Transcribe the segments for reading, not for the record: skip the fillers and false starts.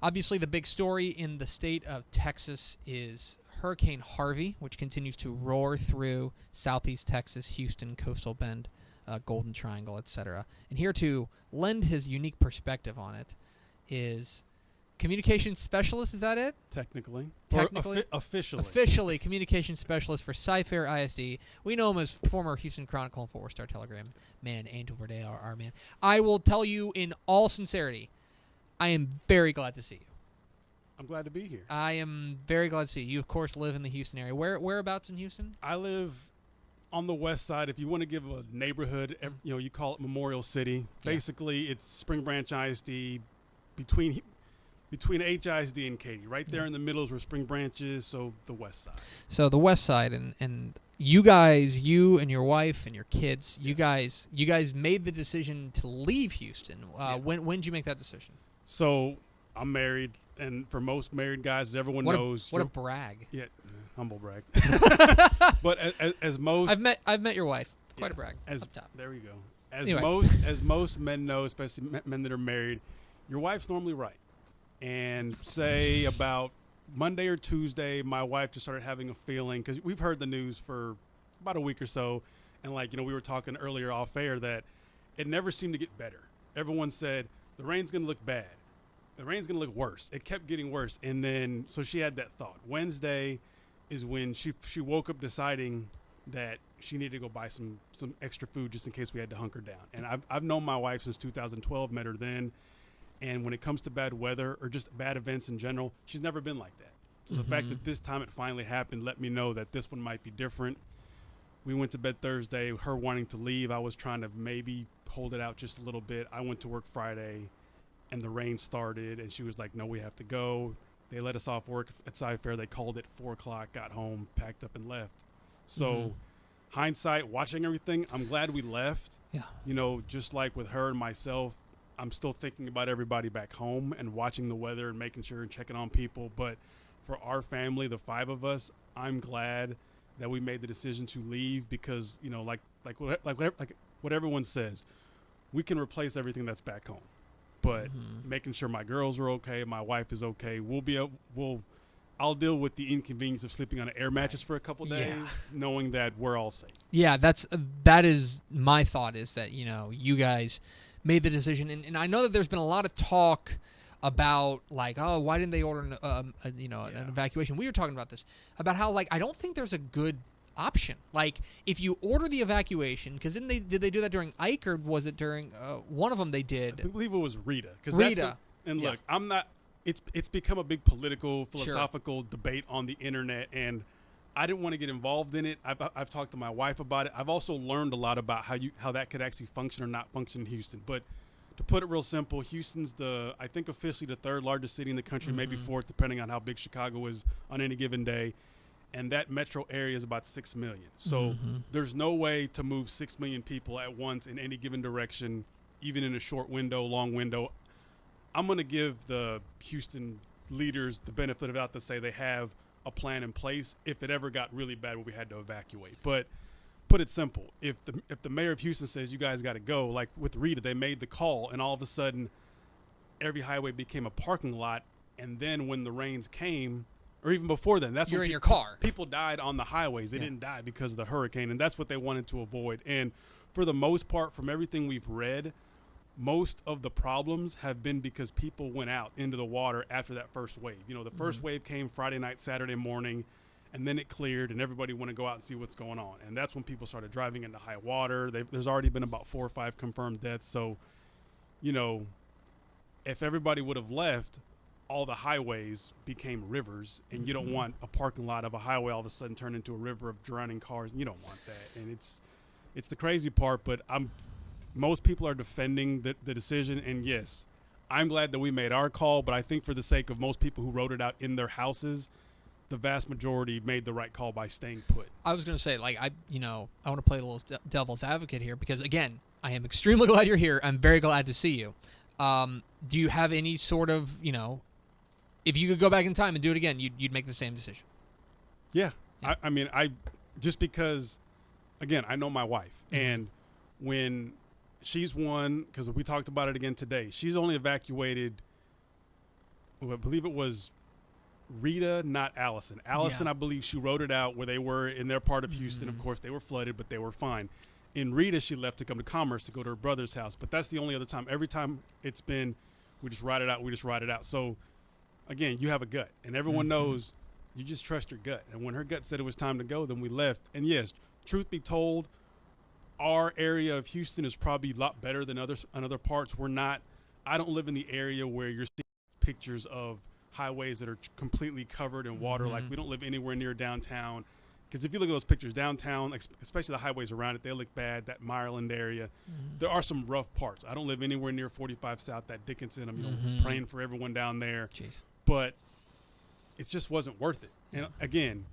Obviously, the big story in the state of Texas is Hurricane Harvey, which continues to roar through southeast Texas, Houston, Coastal Bend, Golden Triangle, etc. And here to lend his unique perspective on it is communications specialist. Is that it? Technically. Technically? Officially. Officially, communications specialist for Cy-Fair ISD. We know him as former Houston Chronicle and Fort Worth Star Telegram man, Angel Verdejo, our man. I will tell you in all sincerity, I am very glad to see you. I'm glad to be here. I am very glad to see you. You, of course, live in the Houston area. Whereabouts in Houston? I live on the west side. If you want to give a neighborhood, you call it Memorial City. Yeah. Basically, it's Spring Branch ISD between HISD and Katy. Right there in the middle is where Spring Branch is, so the west side. So the west side, and you guys, you and your wife and your kids, you guys made the decision to leave Houston. When did you make that decision? So I'm married, and for most married guys, everyone knows. What a brag! Yeah, humble brag. But as most, I've met your wife. Quite a brag. Up top. There we go. Anyway. As most men know, especially men that are married, your wife's normally right. And say about Monday or Tuesday, my wife just started having a feeling, because we've heard the news for about a week or so, and we were talking earlier off air that it never seemed to get better. Everyone said the rain's going to look bad. The rain's going to look worse. It kept getting worse. And then, so she had that thought. Wednesday is when she woke up deciding that she needed to go buy some extra food just in case we had to hunker down. And I've known my wife since 2012, met her then. And when it comes to bad weather or just bad events in general, she's never been like that. So the fact that this time it finally happened let me know that this one might be different. We went to bed Thursday, her wanting to leave. I was trying to maybe hold it out just a little bit. I went to work Friday, and the rain started, and she was like, no, we have to go. They let us off work at Cy-Fair. They called it 4 o'clock, got home, packed up, and left. So hindsight, watching everything, I'm glad we left. Yeah. Just like with her and myself, I'm still thinking about everybody back home and watching the weather and making sure and checking on people. But for our family, the 5 of us, I'm glad that we made the decision to leave because, like what everyone says, we can replace everything that's back home. But making sure my girls are okay, my wife is okay, I'll deal with the inconvenience of sleeping on an air mattress for a couple days, knowing that we're all safe. Yeah, that is my thought, is that you guys made the decision, and I know that there's been a lot of talk about why didn't they order an evacuation? We were talking about this, about how I don't think there's a good option. If you order the evacuation, because did they do that during Ike, or was it during one of them they did? I believe it was Rita. Look, I'm not. It's become a big political, philosophical debate on the internet, and I didn't want to get involved in it. I've talked to my wife about it. I've also learned a lot about how that could actually function or not function in Houston. But to put it real simple, Houston's I think officially the 3rd largest city in the country, maybe 4th, depending on how big Chicago is on any given day. And that metro area is about 6 million. So there's no way to move 6 million people at once in any given direction, even in a short window, long window. I'm going to give the Houston leaders the benefit of the doubt to say they have a plan in place if it ever got really bad where we had to evacuate. But put it simple, if the mayor of Houston says you guys got to go, like with Rita, they made the call, and all of a sudden every highway became a parking lot. And then when the rains came, or even before then, that's you're when in your car. People died on the highways. They didn't die because of the hurricane, and that's what they wanted to avoid. And for the most part, from everything we've read, most of the problems have been because people went out into the water after that first wave. The first wave came Friday night, Saturday morning, and then it cleared, and everybody wanted to go out and see what's going on. And that's when people started driving into high water. There's already been about 4 or 5 confirmed deaths. So, if everybody would have left, all the highways became rivers, and you don't want a parking lot of a highway all of a sudden turn into a river of drowning cars. You don't want that. And it's the crazy part, but most people are defending the decision, and yes, I'm glad that we made our call, but I think for the sake of most people who wrote it out in their houses, the vast majority made the right call by staying put. I was going to say, I want to play a little devil's advocate here, because again, I am extremely glad you're here. I'm very glad to see you. Do you have any sort of, if you could go back in time and do it again, you'd make the same decision? Yeah. I mean, just because, again, I know my wife, and when she's one, because we talked about it again today, she's only evacuated I believe it was Rita, not Allison. Allison, Yeah. I believe she wrote it out where they were in their part of Houston. Of course, they were flooded, but they were fine. In Rita, she left to come to Commerce to go to her brother's house. But that's the only other time. Every time it's been, we just ride it out. We just ride it out. So, again, you have a gut, and everyone knows you just trust your gut. And when her gut said it was time to go, then we left. And yes, truth be told, our area of Houston is probably a lot better than other parts. We're not. I don't live in the area where you're seeing pictures of highways that are completely covered in water. Like, we don't live anywhere near downtown. Because if you look at those pictures, downtown, especially the highways around it, they look bad. That Maryland area, there are some rough parts. I don't live anywhere near 45 South, that Dickinson. I'm praying for everyone down there. Jeez. But it just wasn't worth it. And again,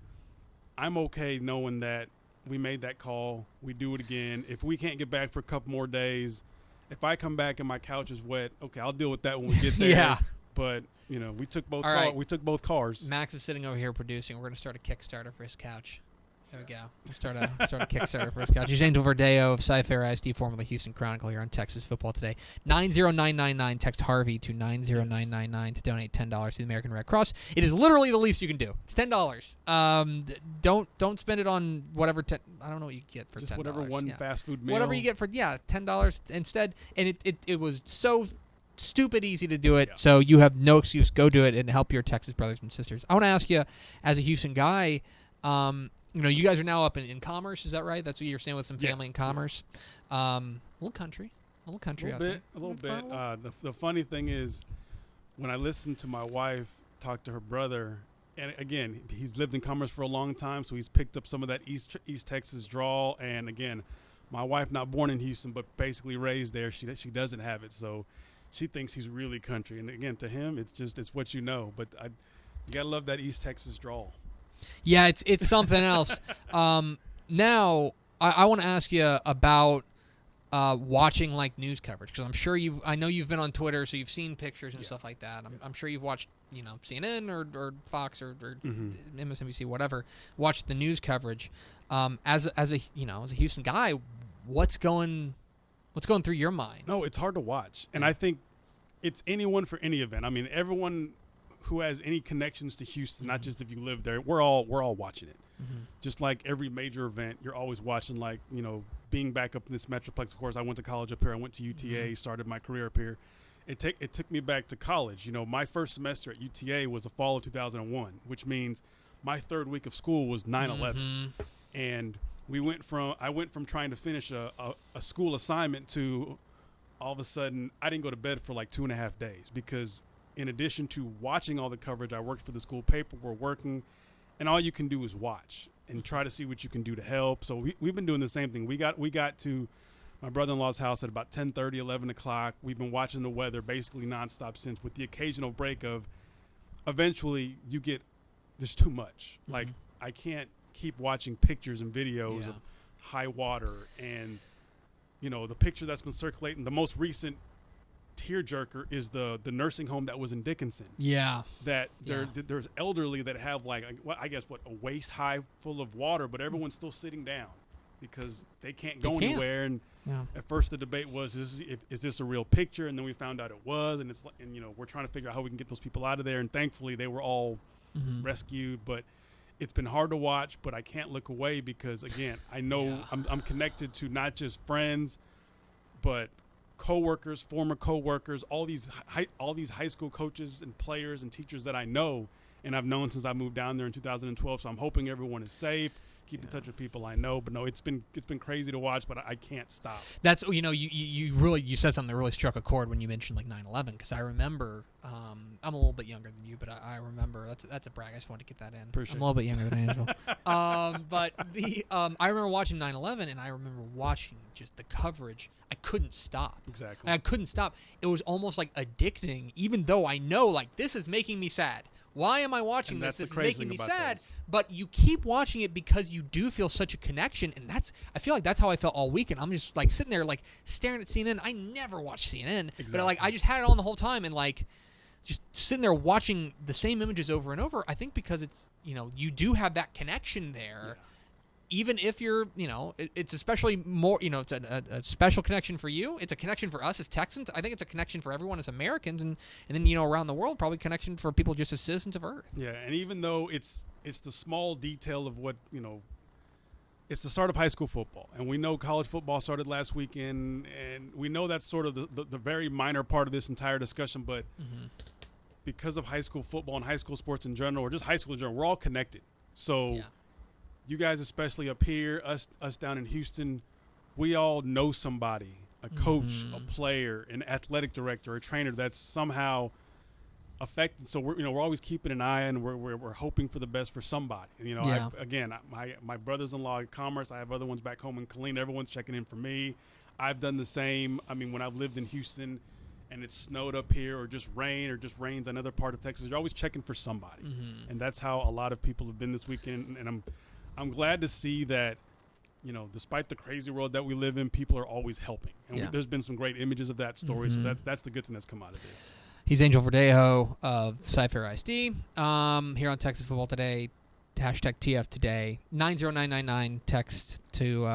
I'm okay knowing that we made that call. We do it again. If we can't get back for a couple more days, if I come back and my couch is wet, okay, I'll deal with that when we get there. Yeah. But we took both. Right. We took both cars. Max is sitting over here producing. We're going to start a Kickstarter for his couch. There we go. We'll start a Kickstarter for his couch. He's Angel Verdejo of Cy-Fair ISD, formerly Houston Chronicle, here on Texas Football Today. 90999. Text Harvey to 90999 to donate $10 to the American Red Cross. It is literally the least you can do. It's $10. Don't spend it on whatever. I don't know what you get for just $10. whatever one fast food meal. Whatever you get for $10 instead. And it was so stupid easy to do it, so you have no excuse. Go do it and help your Texas brothers and sisters. I want to ask you, as a Houston guy, you guys are now up in Commerce, is that right? That's what you're staying with some family in Commerce. Little country A out there. A little bit. The funny thing is, when I listen to my wife talk to her brother, and again, he's lived in Commerce for a long time, so he's picked up some of that East Texas drawl. And again, my wife, not born in Houston, but basically raised there, she doesn't have it, so she thinks he's really country. And again, to him, it's what you know. But you gotta love that East Texas drawl. Yeah, it's something else. Now, I want to ask you about watching like news coverage, because I'm sure I know you've been on Twitter, so you've seen pictures and stuff like that. I'm sure you've watched CNN or Fox or MSNBC, whatever. Watched the news coverage. As a Houston guy, what's going through your mind? No, it's hard to watch, and I think it's anyone for any event. I mean, everyone who has any connections to Houston, not just if you live there, we're all watching it. Just like every major event, you're always watching. Like, being back up in this Metroplex. Of course, I went to college up here. I went to UTA, started my career up here. It took me back to college. My first semester at UTA was the fall of 2001, which means my third week of school was 9/11, and I went from trying to finish a school assignment to all of a sudden I didn't go to bed for like 2.5 days, because in addition to watching all the coverage, I worked for the school paper. We're working, and all you can do is watch and try to see what you can do to help. So we've been doing the same thing. We got to my brother-in-law's house at about 10:30, 11 o'clock. We've been watching the weather basically nonstop since, with the occasional break of eventually you get there's too much. Like, I can't keep watching pictures and videos of high water, and the picture that's been circulating, the most recent tearjerker is the nursing home that was in Dickinson. Yeah. There's elderly that have a waist high full of water, but everyone's still sitting down because they can't go anywhere. And at first the debate was, is this a real picture? And then we found out it was, and we're trying to figure out how we can get those people out of there. And thankfully they were all rescued, but it's been hard to watch. But I can't look away because, again, I know I'm connected to not just friends, but coworkers, former coworkers, all these high school coaches and players and teachers that I know and I've known since I moved down there in 2012. So I'm hoping everyone is safe. Keep in touch with people I know, but no, it's been crazy to watch, but I can't stop. That's you said something that really struck a chord when you mentioned like 9/11, because I remember I'm a little bit younger than you, but I remember that's a brag. I just wanted to get that in. Appreciate I'm a little bit younger than Angel. But I remember watching 9/11, and I remember watching just the coverage. I couldn't stop. Exactly. I couldn't stop. It was almost like addicting, even though I know like this is making me sad. Why am I watching this? This is making me sad. But you keep watching it because you do feel such a connection, and I feel like that's how I felt all weekend. I'm just like sitting there like staring at CNN. I never watch CNN, but like I just had it on the whole time, and like just sitting there watching the same images over and over. I think because it's you do have that connection there. even if you're, it's especially more, it's a special connection for you. It's a connection for us as Texans. I think it's a connection for everyone as Americans, and then around the world, probably connection for people just as citizens of Earth. Yeah, and even though it's the small detail of what it's the start of high school football, and we know college football started last weekend, and we know that's sort of the very minor part of this entire discussion, but because of high school football and high school sports in general, or just high school in general, we're all connected. So you guys, especially up here, us down in Houston, we all know somebody, a coach, a player, an athletic director, a trainer that's somehow affected. So we're always keeping an eye, and we're hoping for the best for somebody. My brothers-in-law in Commerce, I have other ones back home in Killeen. Everyone's checking in for me. I've done the same. I mean, when I've lived in Houston and it snowed up here, or just rains another part of Texas, you're always checking for somebody, and that's how a lot of people have been this weekend. And I'm glad to see that. Despite the crazy world that we live in, people are always helping, and there's been some great images of that story. So that's the good thing that's come out of this. He's Angel Verdejo of Cy-Fair ISD here on Texas Football Today. #TF today. 90999 text to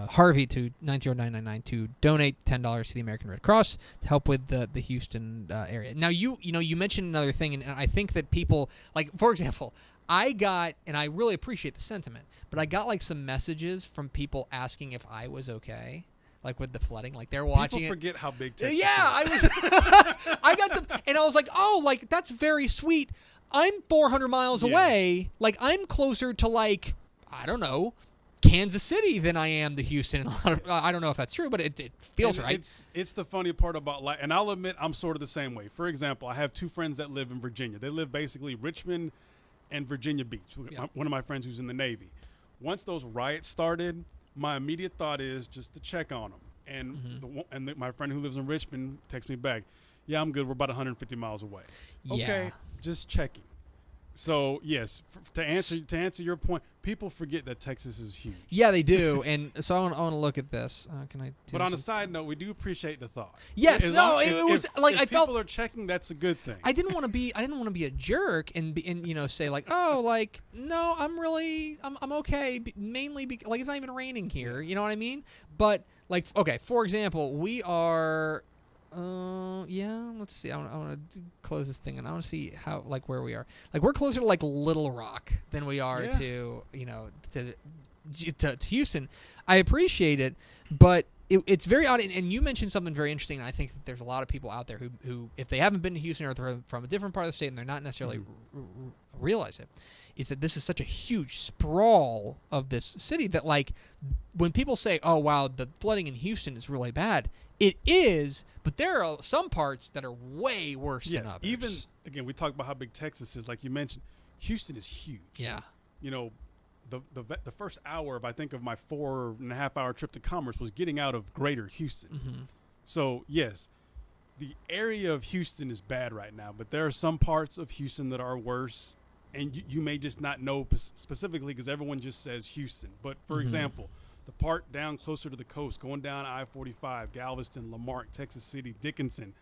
Harvey to 90999 to donate $10 to the American Red Cross to help with the Houston area. Now you mentioned another thing, and I think that people, like, for example, I got, and I really appreciate the sentiment, but I got like some messages from people asking if I was okay. Like with the flooding, like they're watching People forget how big Texas is. I got them, and I was like, oh, like that's very sweet. I'm 400 miles away. Like I'm closer to like, I don't know, Kansas City than I am to Houston. I don't know if that's true, but it feels right. It's the funny part about life, and I'll admit I'm sort of the same way. For example, I have two friends that live in Virginia. They live basically Richmond and Virginia Beach. One of my friends who's in the Navy. Once those riots started, my immediate thought is just to check on them. And my friend who lives in Richmond texts me back, yeah, I'm good. We're about 150 miles away. Yeah. Okay, just checking. So, yes, to answer your point, people forget that Texas is huge. Yeah, they do. And so I want to look at this. Can I? But on a side note, we do appreciate the thought. Yes, it was like I felt people are checking. That's a good thing. I didn't want to be a jerk and say like, oh, like no, I'm okay. Mainly like it's not even raining here. You know what I mean? But like, okay, for example, we are. Let's see. I want to close this thing, and I want to see how, like, where we are. Like, we're closer to like Little Rock than we are to Houston. I appreciate it, but it's very odd. And you mentioned something very interesting. And I think that there's a lot of people out there who, if they haven't been to Houston or they're from a different part of the state and they're not necessarily realize it, is that this is such a huge sprawl of this city that, like, when people say, "Oh, wow, the flooding in Houston is really bad," it is, but there are some parts that are way worse than others. Even, again, we talked about how big Texas is. Like you mentioned, Houston is huge. Yeah. The first hour of my 4.5-hour trip to Commerce was getting out of greater Houston. So, yes, the area of Houston is bad right now, but there are some parts of Houston that are worse, and you may just not know specifically because everyone just says Houston. But, for example, the part down closer to the coast, going down I-45, Galveston, Lamarck, Texas City, Dickinson,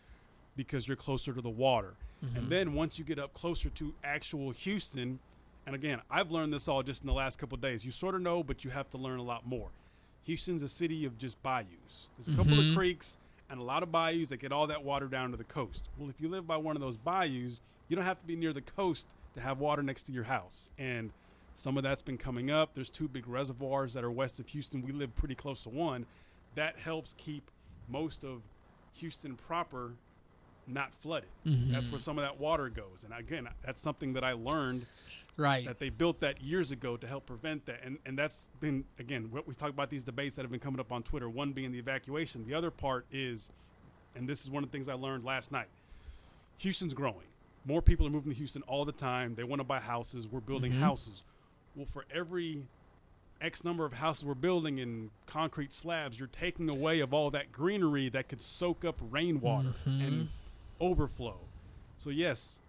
because you're closer to the water. And then once you get up closer to actual Houston, and again, I've learned this all just in the last couple of days. You sort of know, but you have to learn a lot more. Houston's a city of just bayous. There's a couple of creeks and a lot of bayous that get all that water down to the coast. Well, if you live by one of those bayous, you don't have to be near the coast to have water next to your house. And some of that's been coming up. There's 2 big reservoirs that are west of Houston. We live pretty close to one. That helps keep most of Houston proper not flooded. That's where some of that water goes. And again, that's something that I learned. Right. That they built that years ago to help prevent that. And that's been, again, what we talk about these debates that have been coming up on Twitter, one being the evacuation. The other part is, and this is one of the things I learned last night, Houston's growing. More people are moving to Houston all the time. They want to buy houses. We're building houses. Well, for every X number of houses we're building in concrete slabs, you're taking away of all that greenery that could soak up rainwater and overflow. So, yes,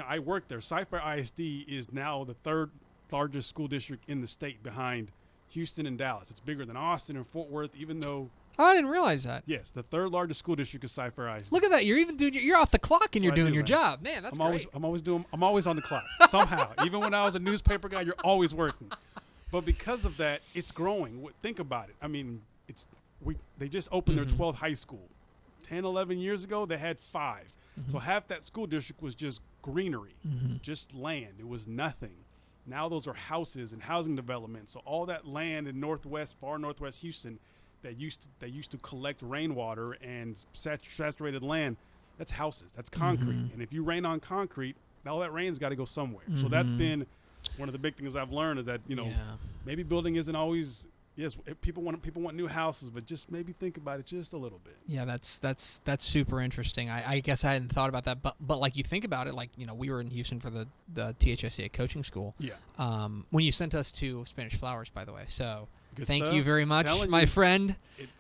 I work there. Cy-Fair ISD is now the 3rd largest school district in the state behind Houston and Dallas. It's bigger than Austin and Fort Worth, even though... Oh, I didn't realize that. Yes, the 3rd largest school district is Cy-Fair ISD. Look at that. You're off the clock and you're doing your job. Man, that's great. I'm always on the clock. Somehow. Even when I was a newspaper guy, you're always working. But because of that, it's growing. Think about it. I mean, they just opened their 12th high school. 10, 11 years ago, they had 5. So half that school district was just greenery, just land. It was nothing. Now those are houses and housing development. So all that land in far northwest Houston that used to collect rainwater and saturated land, that's houses. That's concrete. And if you rain on concrete, all that rain's got to go somewhere. So that's been one of the big things I've learned, is that maybe building isn't always. Yes, people want new houses, but just maybe think about it just a little bit. Yeah, that's super interesting. I guess I hadn't thought about that, but like you think about it, like we were in Houston for the THSCA coaching school. Yeah. When you sent us to Spanish Flowers, by the way, so Good thank stuff. you very much, my friend.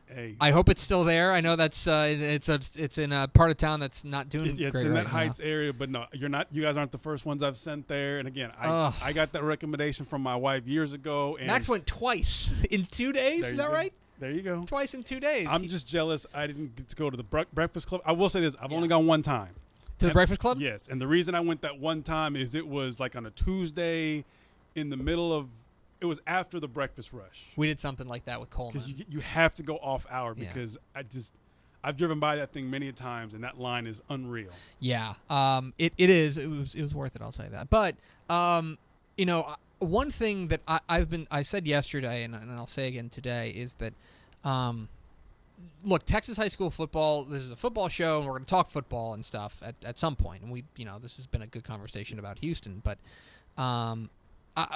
Hey. I hope it's still there. I know that's it's in a part of town that's not doing great it's in right that Heights area, but no, you're not. You guys aren't the first ones I've sent there. And again, I got that recommendation from my wife years ago. And Max went twice in 2 days. Is that right? There you go. Twice in 2 days. I'm just jealous I didn't get to go to the Breakfast Club. I will say this: I've only gone one time. To the Breakfast Club? Yes, and the reason I went that one time is it was like on a Tuesday, in the middle of. It was after the breakfast rush. We did something like that with Coleman. Because you have to go off hour because I've driven by that thing many a times, and that line is unreal. Yeah, it is. It was worth it. I'll tell you that. But one thing that I said yesterday, and I'll say again today, is that look, Texas high school football. This is a football show, and we're going to talk football and stuff at some point. And this has been a good conversation about Houston, but.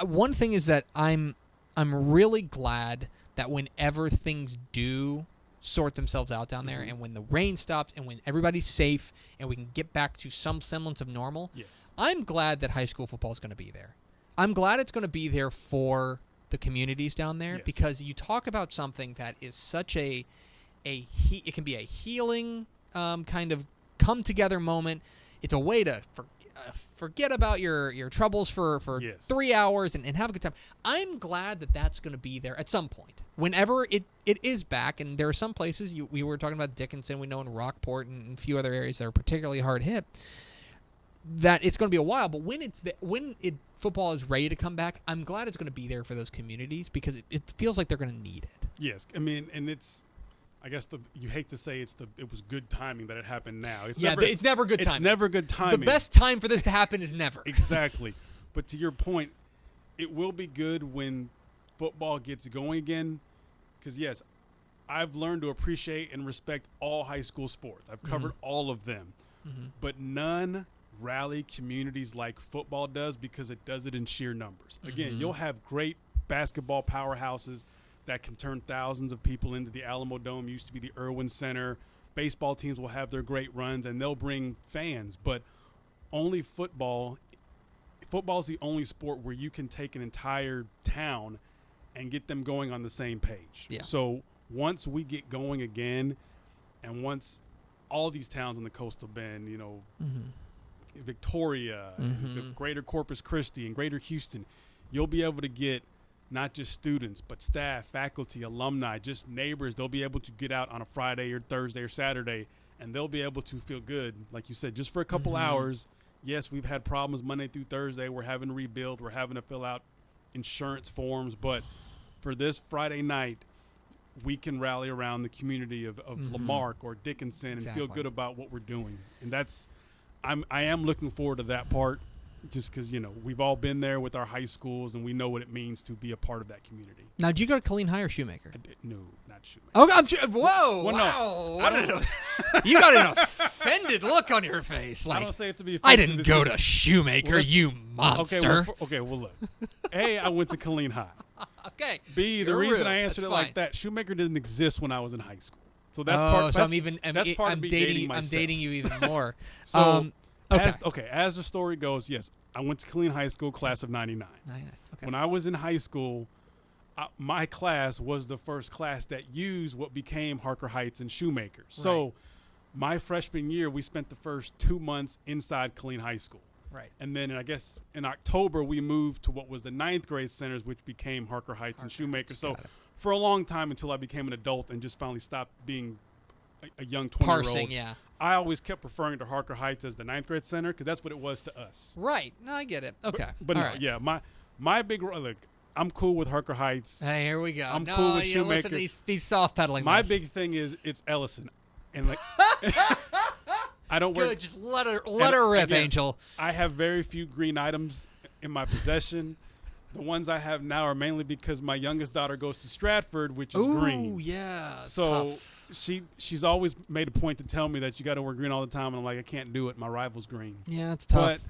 One thing is that I'm really glad that whenever things do sort themselves out down there, and when the rain stops, and when everybody's safe, and we can get back to some semblance of normal, I'm glad that high school football is going to be there. I'm glad it's going to be there for the communities down there, because you talk about something that is such it can be a healing kind of come together moment. It's a way to forget about your troubles for 3 hours and have a good time. I'm glad that that's going to be there at some point. Whenever it is back, and there are some places, we were talking about Dickinson, we know in Rockport and a few other areas that are particularly hard hit, that it's going to be a while. But when football is ready to come back, I'm glad it's going to be there for those communities, because it feels like they're going to need it. Yes, I mean, and it's. I guess you hate to say it was good timing that it happened now. It's never good timing. It's never good timing. The best time for this to happen is never. Exactly. But to your point, it will be good when football gets going again, because, yes, I've learned to appreciate and respect all high school sports. I've covered all of them. But none rally communities like football does, because it does it in sheer numbers. Again, you'll have great basketball powerhouses that can turn thousands of people into the Alamo Dome. Used to be the Irwin Center. Baseball teams will have their great runs, and they'll bring fans. But only football is the only sport where you can take an entire town and get them going on the same page. Yeah. So once we get going again, and once all these towns in the Coastal Bend, Victoria, and the greater Corpus Christi, and greater Houston, you'll be able to get not just students, but staff, faculty, alumni, just neighbors. They'll be able to get out on a Friday or Thursday or Saturday, and they'll be able to feel good, like you said, just for a couple hours. Yes, we've had problems Monday through Thursday. We're having to rebuild. We're having to fill out insurance forms. But for this Friday night, we can rally around the community of Lamarck or Dickinson and feel good about what we're doing. And I am looking forward to that part. Just because, we've all been there with our high schools, and we know what it means to be a part of that community. Now, did you go to Killeen High or Shoemaker? No, not Shoemaker. Oh, whoa! Well, wow! No. You got an offended look on your face. Like, I don't say it to be offensive. I didn't go to Shoemaker, you monster. Okay, well, look. A, I went to Killeen High. Okay. B, the reason I answered it like that, Shoemaker didn't exist when I was in high school. So that's part. So I'm dating myself. I'm dating you even more. So. As the story goes, yes, I went to Killeen High School, class of 99. Okay. When I was in high school, my class was the first class that used what became Harker Heights and Shoemaker. Right. So my freshman year, we spent the first 2 months inside Killeen High School. Right. And then I guess in October, we moved to what was the 9th grade centers, which became Harker Heights and Shoemaker. So for a long time, until I became an adult and just finally stopped being a young 20-year-old. Parsing, yeah. I always kept referring to Harker Heights as the 9th grade center, because that's what it was to us. Right. No, I get it. Okay. But no, right. Yeah, my big look, I'm cool with Harker Heights. Hey, here we go. I'm cool with Shoemaker. Listen, he's soft pedaling. My this. big thing is it's Ellison, and like I don't Good, work. just let her rip, again, Angel. I have very few green items in my possession. The ones I have now are mainly because my youngest daughter goes to Stratford, which is green. Ooh, yeah. So tough. she's always made a point to tell me that you got to wear green all the time, and I'm like, I can't do it. My rival's green. Yeah, it's tough. But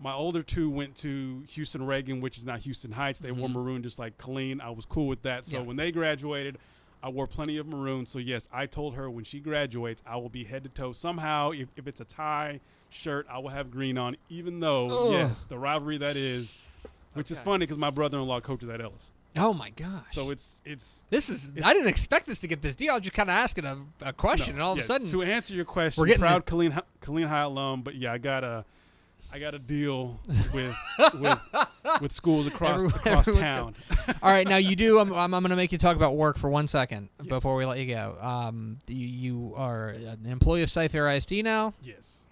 my older two went to Houston Reagan, which is now Houston Heights. They wore maroon just like Colleen. I was cool with that. So when they graduated, I wore plenty of maroon. So, yes, I told her when she graduates, I will be head to toe. Somehow, if it's a tie, shirt, I will have green on, even though, yes, the rivalry that is, which is funny because my brother-in-law coaches at Ellis. Oh, my gosh. So it's I didn't expect this to get this deal. I was just kind of asking a question, and all of a sudden. To answer your question, we're getting proud Colleen High alum, but, yeah, I got a deal with schools across town. All right, now you do. I'm going to make you talk about work for 1 second before we let you go. You are an employee of Cy-Fair ISD now. Yes.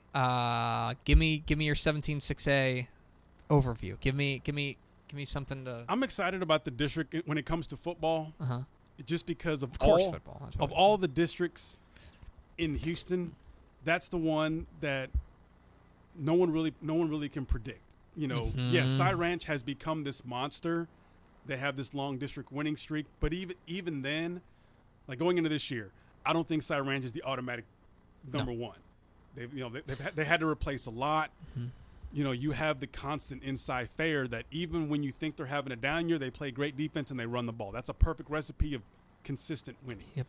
Give me your 17-6A overview. Give me something to. I'm excited about the district when it comes to football. Just because of football. all the districts in Houston, that's the one that no one really can predict. You know, yes, Cy Ranch has become this monster. They have this long district winning streak, but even then, like going into this year, I don't think Cy Ranch is the automatic number one. They had to replace a lot. You know, you have the constant in Cy-Fair that even when you think they're having a down year, they play great defense and they run the ball. That's a perfect recipe of consistent winning. Yep.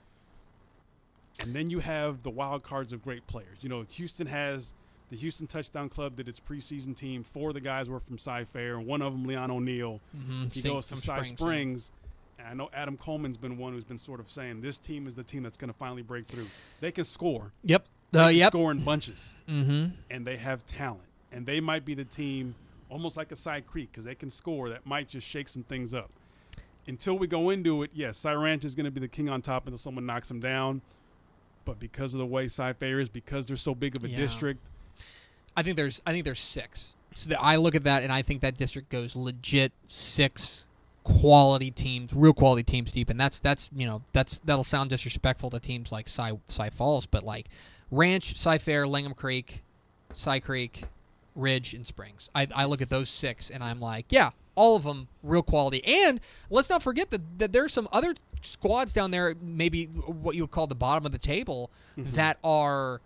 And then you have the wild cards of great players. You know, Houston has the Houston Touchdown Club did its preseason team. 4 of the guys were from Cy-Fair. One of them, Leon O'Neal, he goes to Cy Springs. And I know Adam Coleman's been one who's been sort of saying this team is the team that's going to finally break through. They can score. Yep. They can score in bunches. And they have talent. And they might be the team, almost like a Cy Creek, because they can score. That might just shake some things up. Until we go into it, yes, Cy Ranch is going to be the king on top until someone knocks them down. But because of the way Cy-Fair is, because they're so big of a district, I think there's 6. So I look at that and I think that district goes legit 6 quality teams, real quality teams deep, and that'll sound disrespectful to teams like Cy Falls, but like Ranch, Cy-Fair, Langham Creek, Cy Creek, Ridge, and Springs. I look at those 6 and I'm like, yeah, all of them real quality. And let's not forget that there's some other squads down there, maybe what you would call the bottom of the table, that are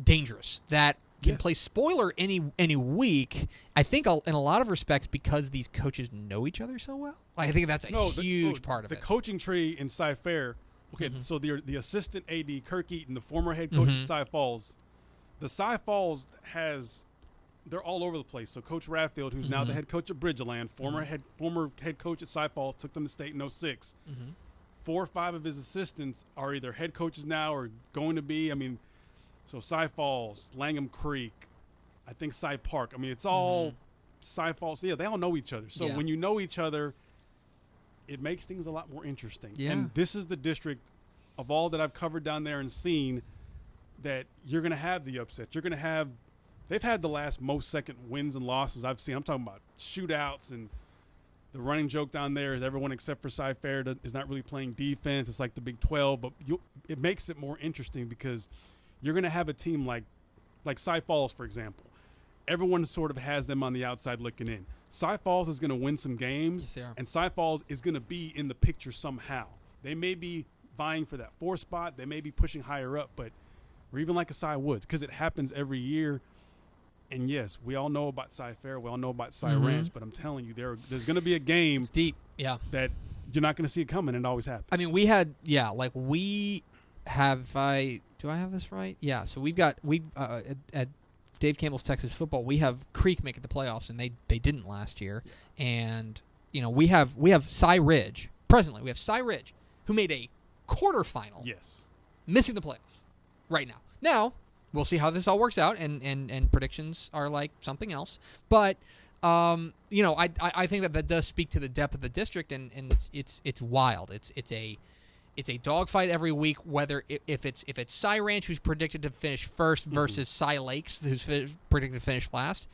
dangerous, that can play spoiler any week. I think in a lot of respects because these coaches know each other so well. I think that's a huge part of it. The coaching tree in Cy-Fair, so the assistant AD, Kirk Eaton, the former head coach at Cy Falls, the Cy Falls they're all over the place. So Coach Radfield, who's now the head coach at Bridgeland, former head coach at Cy Falls, took them to state in 06. 4 or 5 of his assistants are either head coaches now or going to be. I mean, so Cy Falls, Langham Creek, I think Cy Park. I mean, it's all Cy Falls. Yeah, they all know each other. So when you know each other, it makes things a lot more interesting. Yeah. And this is the district of all that I've covered down there and seen that you're going to have the upset. You're going to have – they've had the last most second wins and losses I've seen. I'm talking about shootouts, and the running joke down there is everyone except for Cy-Fair is not really playing defense. It's like the Big 12. But it makes it more interesting because you're going to have a team like Cy Falls, for example. Everyone sort of has them on the outside looking in. Cy Falls is going to win some games, and Cy Falls is going to be in the picture somehow. They may be vying for that 4 spot. They may be pushing higher up, or even like a Cy Woods, because it happens every year. And, yes, we all know about Cy-Fair. We all know about Cy Ranch, but I'm telling you, there's going to be a game it's deep, that you're not going to see it coming, and it always happens. I mean, do I have this right? Yeah, so at Dave Campbell's Texas Football, we have Creek make it the playoffs, and they didn't last year. Yeah. And, we have Cy Ridge. Presently, we have Cy Ridge, who made a quarterfinal. Yes. Missing the playoffs right now. Now, we'll see how this all works out, and predictions are like something else. But, I think that does speak to the depth of the district, and it's wild. It's a dogfight every week, whether if it's Cy Ranch, who's predicted to finish first, versus Cy Lakes, who's predicted to finish last.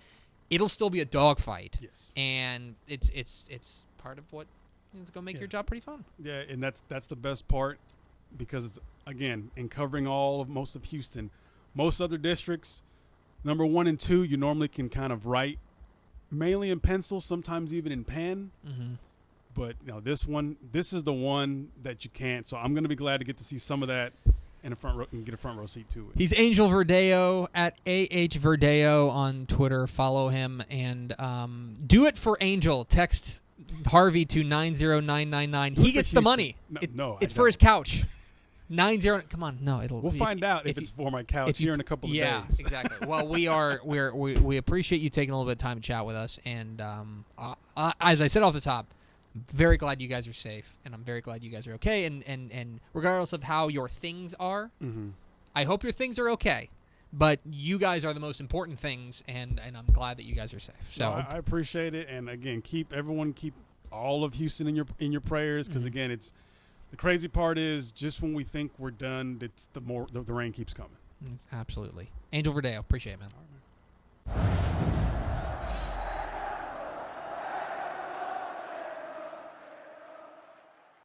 It'll still be a dogfight. Yes. And it's part of what It's going to make your job pretty fun. Yeah, and that's the best part because, again, in covering most of Houston, most other districts, number 1 and 2, you normally can kind of write mainly in pencil, sometimes even in pen. Mm-hmm. But this is the one that you can't. So I'm going to be glad to get to see some of that in a front row and get a front row seat to it. He's Angel Verdejo at Verdejo on Twitter. Follow him and do it for Angel. Text Harvey to 90999. He gets the money. It's for his couch. 90. Come on, no, we'll find out if it's for my couch here in a couple of days. Yeah, exactly. Well, we appreciate you taking a little bit of time to chat with us, and as I said off the top, very glad you guys are safe, and I'm very glad you guys are okay. And regardless of how your things are, I hope your things are okay. But you guys are the most important things, and I'm glad that you guys are safe. So I appreciate it, and again, keep all of Houston in your prayers, because again, it's the crazy part is just when we think we're done, it's the rain keeps coming. Absolutely. Angel Verdejo, appreciate it, man.